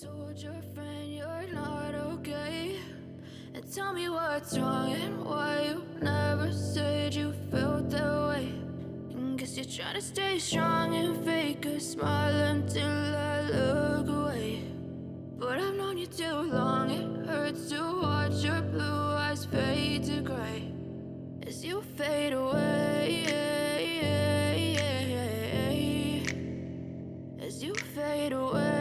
told your friend you're not okay? And tell me what's wrong and why you never said you felt that way. Guess you're trying to stay strong and fake a smile until I look away. But I've known you too long, it hurts to watch your blue eyes fade to gray as you fade away, as you fade away.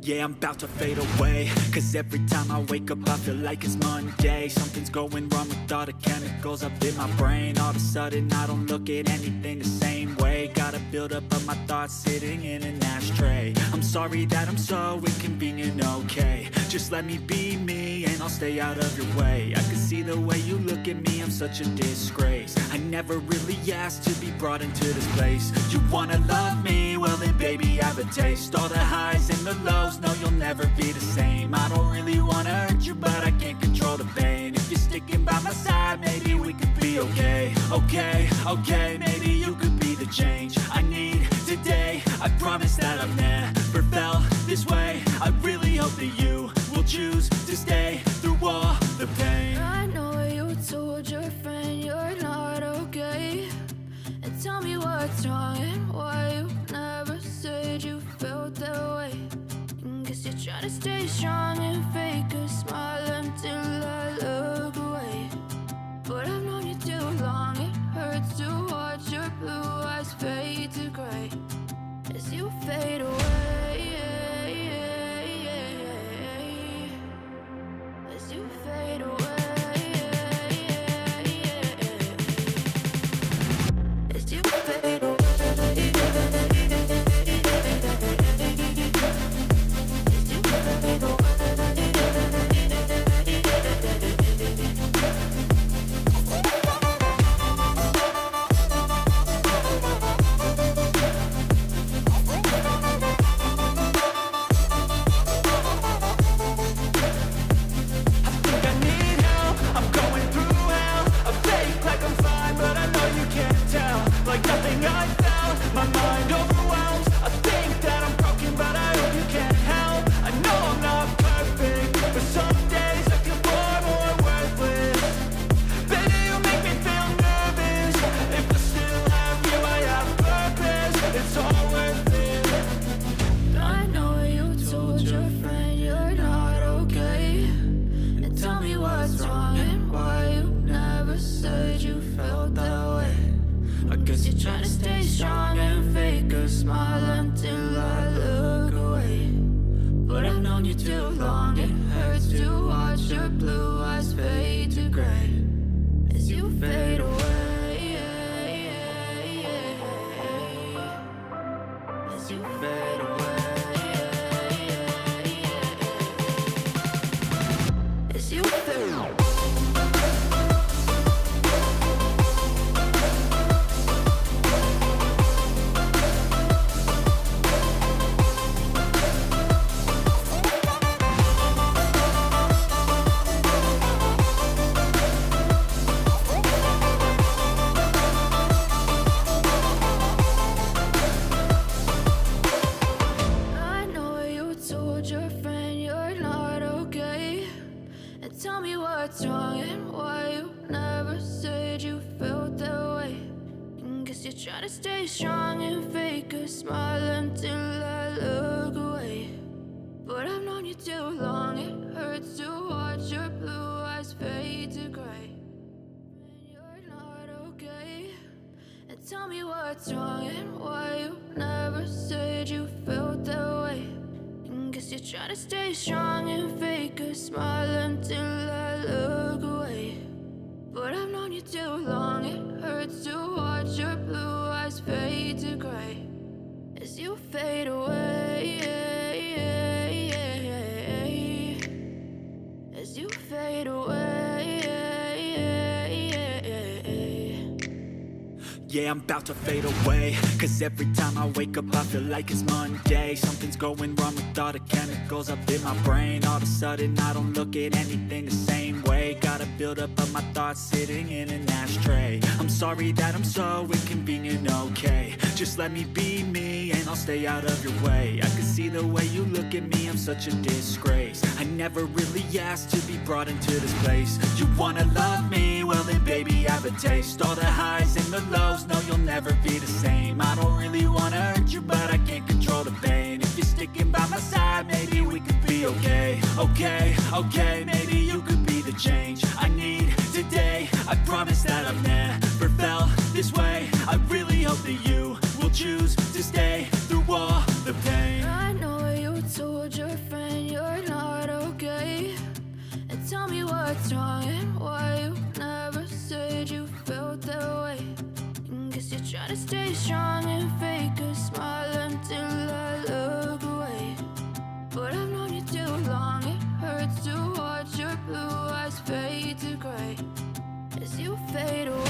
Yeah, I'm about to fade away, cause every time I wake up I feel like it's Monday. Something's going wrong with all the chemicals up in my brain. All of a sudden I don't look at anything the same way. Got a buildup of my thoughts sitting in an ashtray. I'm sorry that I'm so inconvenient, okay? Just let me be me and I'll stay out of your way. I can see the way you look at me, I'm such a disgrace. I never really asked to be brought into this place. You wanna love me? Well then baby have a taste. All the highs and the lows, no you'll never be the same. I don't really wanna hurt you but I can't control the pain. If you're sticking by my side maybe we could be okay. Okay, maybe you could be the change I need today. I promise that I've never felt this way. I really hope that you will choose to stay through all the pain. I know you told your friend you're not okay. And tell me what's wrong and why you never said you felt that way. Guess you're trying to stay strong and fake a smile until I look away. But I've known you too long, it hurts to watch your blue eyes fade to gray as you fade away, as you fade away, as you fade away. Like nothing I felt, my mind overwhelms. I think that I'm broken but I hope you can't help. I know I'm not perfect, but some days I feel far more worthless. Baby, you make me feel nervous. If I still have you, I have purpose. It's all worth it. I know you told your friend you're not okay. And tell me what's wrong and why you never said you felt that way. I guess you're trying to stay strong and fake a smile until I look away. But I've known you too long, it hurts to watch your blue eyes fade to gray as you fade away, as you fade away, as you fade away. What's wrong and why you never said you felt that way. Guess you're trying to stay strong and fake a smile until I look away. But I've known you too long, it hurts to watch your blue eyes fade to gray. And you're not okay. And tell me what's wrong and why you never said you felt that way. Guess you're trying to stay strong and fake a smile until I look away. But I've known you too long, it hurts to watch your blue eyes fade to gray as you fade away, as you fade away. Yeah, I'm about to fade away, cause every time I wake up I feel like it's Monday. Something's going wrong with all the chemicals up in my brain. All of a sudden I don't look at anything the same way. way. Got a buildup of my thoughts sitting in an ashtray. I'm sorry that I'm so inconvenient, okay. Just let me be me and I'll stay out of your way. I can see the way you look at me, I'm such a disgrace. I never really asked to be brought into this place. You wanna love me? Well then baby, have a taste. All the highs and the lows, no you'll never be the same. I don't really wanna hurt you, but I can't control the pain. If you're sticking by my side, maybe we could be okay. Okay, okay, maybe you could be the change I need today. I promise that I've never felt this way. I really hope that you will choose to stay through all the pain. I know you told your friend you're not okay, and tell me what's wrong and why you never said you felt that way. Guess you're trying to stay strong and fake a smile until I look away. But I've known you too long, it hurts to watch your blue eyes fade to gray as you fade away.